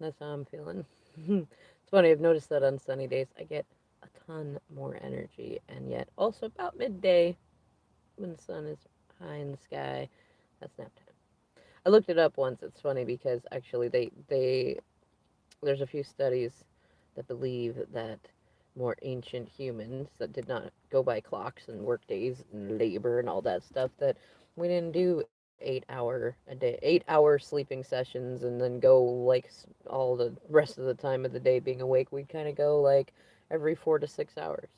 That's how I'm feeling. It's funny, I've noticed that on sunny days I get a ton more energy, and yet also about midday when the sun is high in the sky, that's nap time. I looked it up once. It's funny because actually they there's a few studies that believe that more ancient humans that did not go by clocks and work days and labor and all that stuff, that we didn't do 8 hour a day, 8 hour sleeping sessions and then go like all the rest of the time of the day being awake. We'd kind of go like every 4 to 6 hours.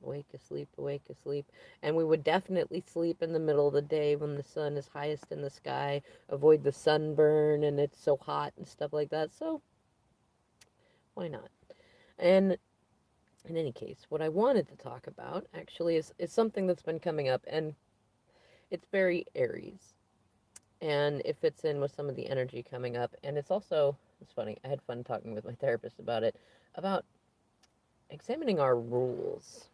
Awake, asleep, awake, asleep. And we would definitely sleep in the middle of the day when the sun is highest in the sky, avoid the sunburn and it's so hot and stuff like that. So, why not? And in any case, what I wanted to talk about actually is something that's been coming up, and it's very Aries. And it fits in with some of the energy coming up. And it's also, it's funny, I had fun talking with my therapist about it, about examining our rules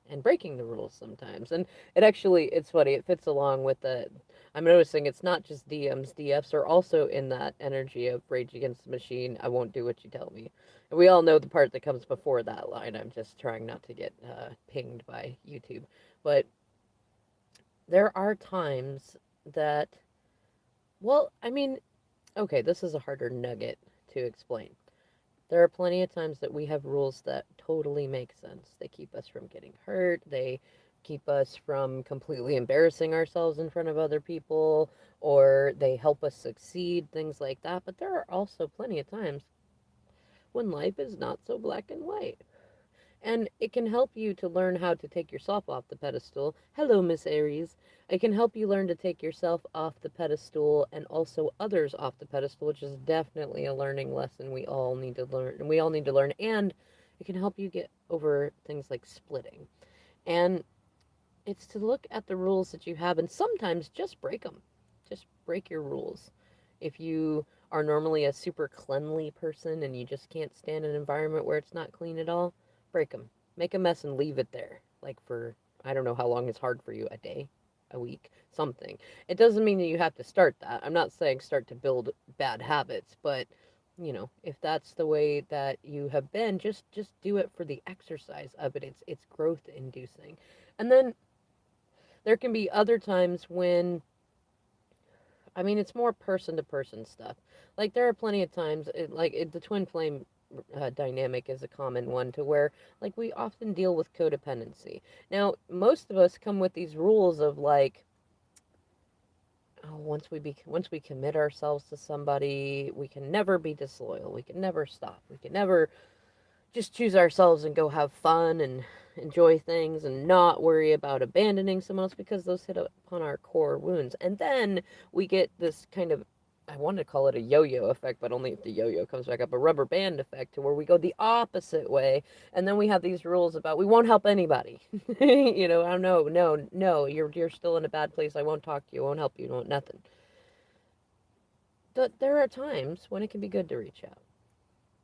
and breaking the rules sometimes. And it actually, it's funny, it fits along with the, I'm noticing it's not just DMs, DFs are also in that energy of Rage Against the Machine, I won't do what you tell me. And we all know the part that comes before that line. I'm just trying not to get pinged by YouTube. But there are times that, well, I mean, okay, this is a harder nugget to explain. There are plenty of times that we have rules that totally make sense. They keep us from getting hurt. They keep us from completely embarrassing ourselves in front of other people, or they help us succeed, things like that. But there are also plenty of times when life is not so black and white. And it can help you to learn how to take yourself off the pedestal. Hello, Miss Aries. It can help you learn to take yourself off the pedestal and also others off the pedestal, which is definitely a learning lesson we all need to learn. And we all need to learn. And it can help you get over things like splitting. And it's to look at the rules that you have and sometimes just break them. Just break your rules. If you are normally a super cleanly person and you just can't stand an environment where it's not clean at all, break them. Make a mess and leave it there. Like for, I don't know how long it's hard for you, a day, a week, something. It doesn't mean that you have to start that. I'm not saying start to build bad habits, but if that's the way that you have been, just do it for the exercise of it. It's growth inducing. And then there can be other times when, I mean, it's more person to person stuff. Like there are plenty of times, the twin flame dynamic is a common one to where like we often deal with codependency. Now, most of us come with these rules of like, oh, once we commit ourselves to somebody, we can never be disloyal. We can never stop. We can never just choose ourselves and go have fun and enjoy things and not worry about abandoning someone else, because those hit upon our core wounds. And then we get this kind of, I want to call it a yo-yo effect, but only if the yo-yo comes back up, a rubber band effect, to where we go the opposite way. And then we have these rules about we won't help anybody. Oh no, no, no, you're still in a bad place. I won't talk to you, I won't help you, won't nothing. But there are times when it can be good to reach out.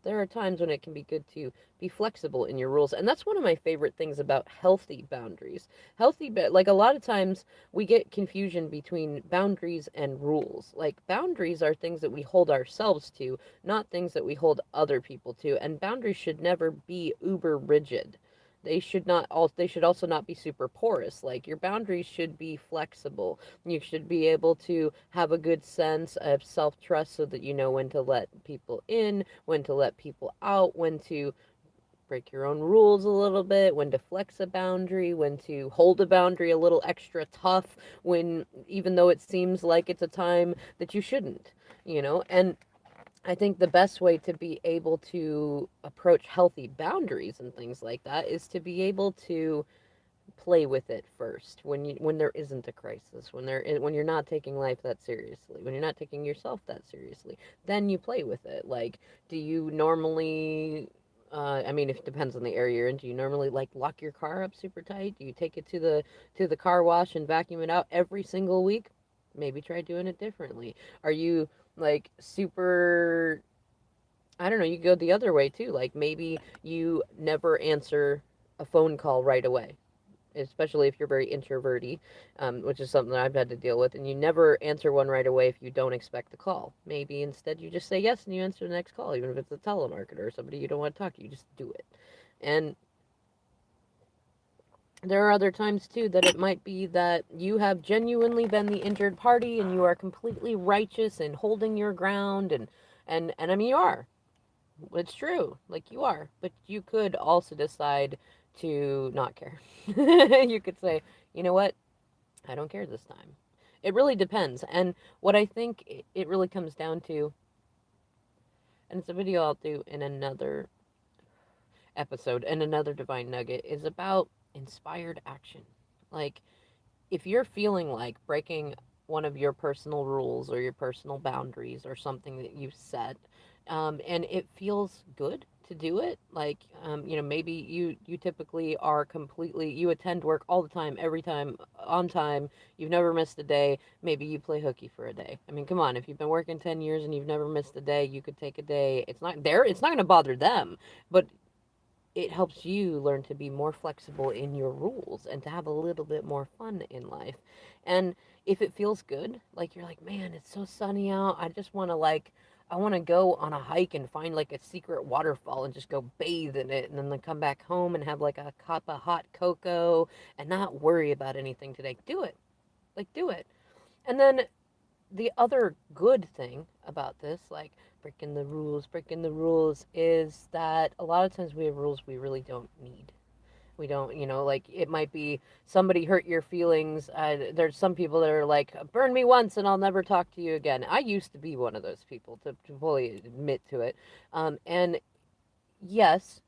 There are times when it can be good to be flexible in your rules. And that's one of my favorite things about healthy boundaries. Like a lot of times we get confusion between boundaries and rules. Like boundaries are things that we hold ourselves to, not things that we hold other people to. And boundaries should never be uber rigid. They should also not be super porous. Like your boundaries should be flexible. You should be able to have a good sense of self-trust so that you know when to let people in, when to let people out, when to break your own rules a little bit, when to flex a boundary, when to hold a boundary a little extra tough, when even though it seems like it's a time that you shouldn't. And I think the best way to be able to approach healthy boundaries and things like that is to be able to play with it first when there isn't a crisis, when you're not taking life that seriously, when you're not taking yourself that seriously. Then you play with it. Like, do you normally I mean, if it depends on the area you're in, do you normally like lock your car up super tight? Do you take it to the car wash and vacuum it out every single week? Maybe try doing it differently. Are you like super, I don't know, you go the other way too. Like maybe you never answer a phone call right away especially if you're very introverty, which is something that I've had to deal with. And you never answer one right away if you don't expect the call. Maybe instead you just say yes and you answer the next call, even if it's a telemarketer or somebody you don't want to talk to. You just do it. And there are other times too that it might be that you have genuinely been the injured party and you are completely righteous and holding your ground and I mean you are. It's true. Like you are. But you could also decide to not care. You could say, "You know what? I don't care this time." It really depends. And what I think it really comes down to, and it's a video I'll do in another episode and another divine nugget, is about inspired action. Like if you're feeling like breaking one of your personal rules or your personal boundaries or something that you've set, and it feels good to do it, like maybe you typically are completely, you attend work all the time, every time, on time, you've never missed a day. Maybe you play hooky for a day. I mean, come on, if you've been working 10 years and you've never missed a day, you could take a day. It's not going to bother them, but it helps you learn to be more flexible in your rules and to have a little bit more fun in life. And if it feels good, like you're like, man, it's so sunny out. I just want to I want to go on a hike and find like a secret waterfall and just go bathe in it and then come back home and have like a cup of hot cocoa and not worry about anything today. Do it. Like, do it. And then the other good thing about this, like breaking the rules, is that a lot of times we have rules we really don't need. We don't, like it might be somebody hurt your feelings. There's some people that are like, burn me once and I'll never talk to you again. I used to be one of those people, to fully admit to it. And yes,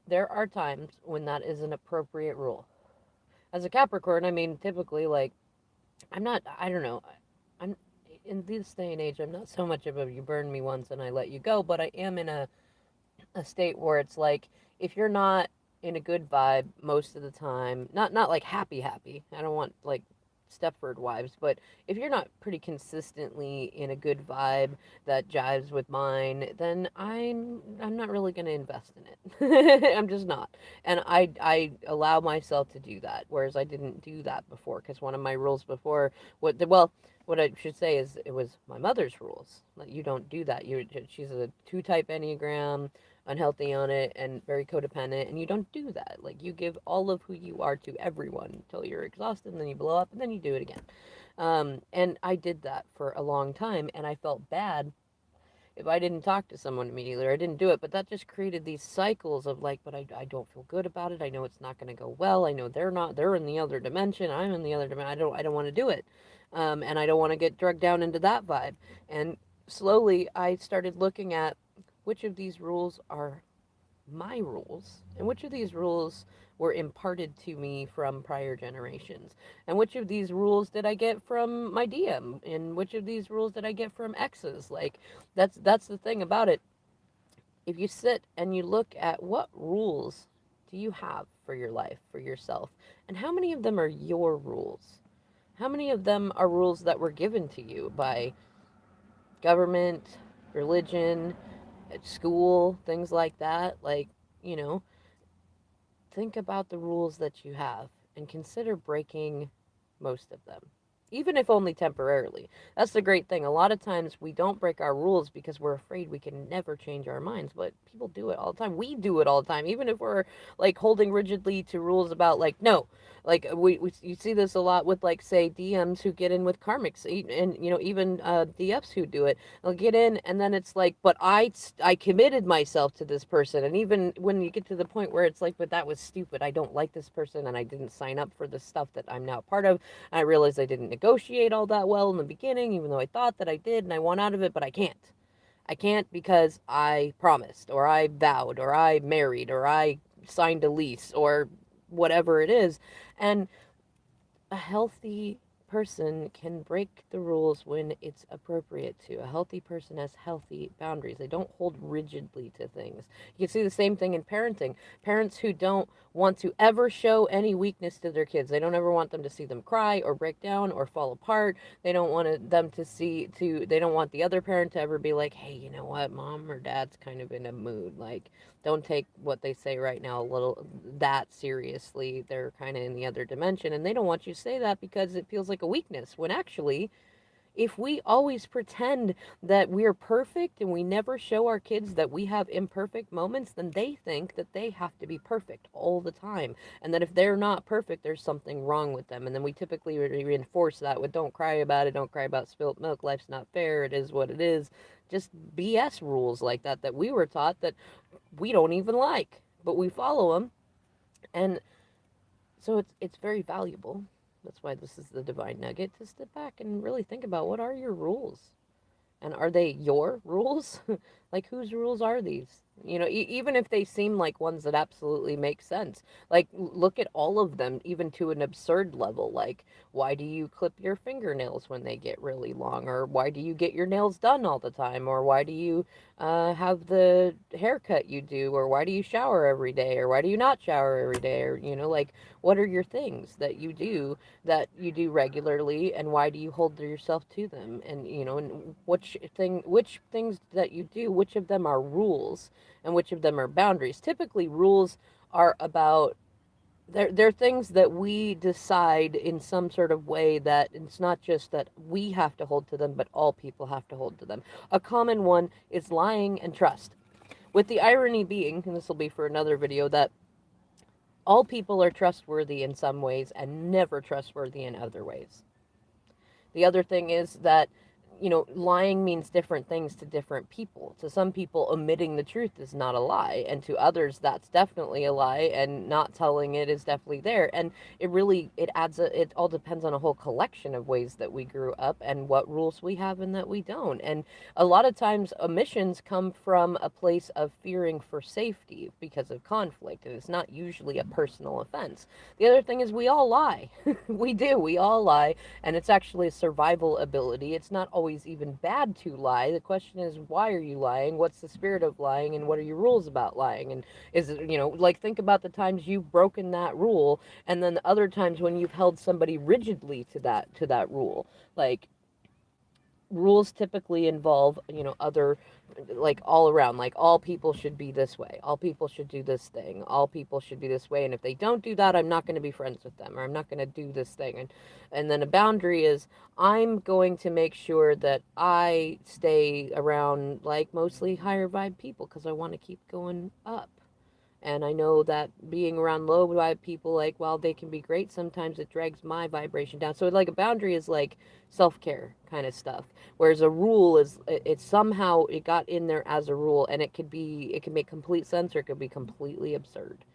there are times when that is an appropriate rule. As a Capricorn, I mean, typically, like, I don't know, I'm in this day and age, I'm not so much of a you burn me once and I let you go, but I am in a state where it's like if you're not in a good vibe most of the time, not like happy. I don't want like Stepford wives, but if you're not pretty consistently in a good vibe that jives with mine, then I'm not really going to invest in it. I'm just not. And I allow myself to do that, whereas I didn't do that before, because one of my rules before, what I should say is it was my mother's rules. Like, you don't do that. She's a 2 type Enneagram, unhealthy on it, and very codependent, and you don't do that. Like, you give all of who you are to everyone until you're exhausted, and then you blow up, and then you do it again. And I did that for a long time, and I felt bad if I didn't talk to someone immediately or I didn't do it. But that just created these cycles of like, but I don't feel good about it. I know it's not going to go well. I know they're in the other dimension. I'm in the other dimension. I don't want to do it. And I don't want to get drugged down into that vibe. And slowly I started looking at which of these rules are my rules and which of these rules were imparted to me from prior generations, and which of these rules did I get from my DM, and which of these rules did I get from exes. Like, that's the thing about it. If you sit and you look at what rules do you have for your life, for yourself, and how many of them are your rules, how many of them are rules that were given to you by government, religion, at school, things like that. Like, you know, think about the rules that you have and consider breaking most of them, even if only temporarily. That's the great thing. A lot of times we don't break our rules because we're afraid we can never change our minds, but people do it all the time. We do it all the time, even if we're like holding rigidly to rules about like, no, like we you see this a lot with like say DMs who get in with karmics, and even DFs who do it. They'll get in and then it's like, but I committed myself to this person, and even when you get to the point where it's like, but that was stupid. I don't like this person and I didn't sign up for the stuff that I'm now part of. I realized I didn't negotiate all that well in the beginning, even though I thought that I did and I want out of it, but I can't. I can't because I promised, or I vowed, or I married, or I signed a lease, or whatever it is. And a healthy person can break the rules when it's appropriate to. A healthy person has healthy boundaries. They don't hold rigidly to things. You can see the same thing in parenting. Parents who don't want to ever show any weakness to their kids. They don't ever want them to see them cry or break down or fall apart. They don't want them to they don't want the other parent to ever be like, hey, you know what, mom or dad's kind of in a mood. Like, don't take what they say right now a little that seriously. They're kind of in the other dimension. And they don't want you to say that because it feels like a weakness when actually if we always pretend that we're perfect and we never show our kids that we have imperfect moments, then they think that they have to be perfect all the time. And that if they're not perfect, there's something wrong with them. And then we typically reinforce that with don't cry about it, don't cry about spilt milk, life's not fair, it is what it is. Just BS rules like that we were taught that we don't even like, but we follow them. And so it's very valuable. That's why this is the divine nugget to step back and really think about what are your rules? And are they your rules? Like, whose rules are these? Even if they seem like ones that absolutely make sense. Like, look at all of them, even to an absurd level. Like, why do you clip your fingernails when they get really long? Or why do you get your nails done all the time? Or why do you have the haircut you do? Or why do you shower every day? Or why do you not shower every day? Or, like, what are your things that you do regularly, and why do you hold yourself to them? And and which things that you do, which of them are rules and which of them are boundaries? Typically rules are about they're things that we decide in some sort of way that it's not just that we have to hold to them, but all people have to hold to them. A common one is lying and trust, with the irony being, and this will be for another video, that all people are trustworthy in some ways and never trustworthy in other ways. The other thing is that, lying means different things to different people. To some people, omitting the truth is not a lie, and to others, that's definitely a lie, and not telling it is definitely there. And it all depends on a whole collection of ways that we grew up and what rules we have and that we don't. And a lot of times, omissions come from a place of fearing for safety because of conflict, and it's not usually a personal offense. The other thing is we all lie. We do. We all lie, and it's actually a survival ability. It's not always even bad to lie. The question is, why are you lying? What's the spirit of lying, and what are your rules about lying? And is it, like, think about the times you've broken that rule, and then the other times when you've held somebody rigidly to that rule. Like, rules typically involve, other, like, all around, like, all people should be this way, all people should do this thing, all people should be this way, and if they don't do that, I'm not going to be friends with them, or I'm not going to do this thing. And then a boundary is, I'm going to make sure that I stay around, like, mostly higher vibe people because I want to keep going up. And I know that being around low vibe people, like, while they can be great, sometimes it drags my vibration down. So, like, a boundary is like self care kind of stuff. Whereas a rule is, it somehow it got in there as a rule, and it can make complete sense or it could be completely absurd.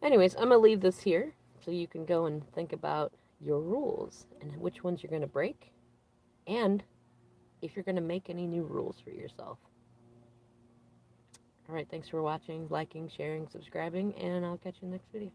Anyways, I'm gonna leave this here so you can go and think about your rules and which ones you're gonna break, and if you're gonna make any new rules for yourself. All right, thanks for watching, liking, sharing, subscribing, and I'll catch you in the next video.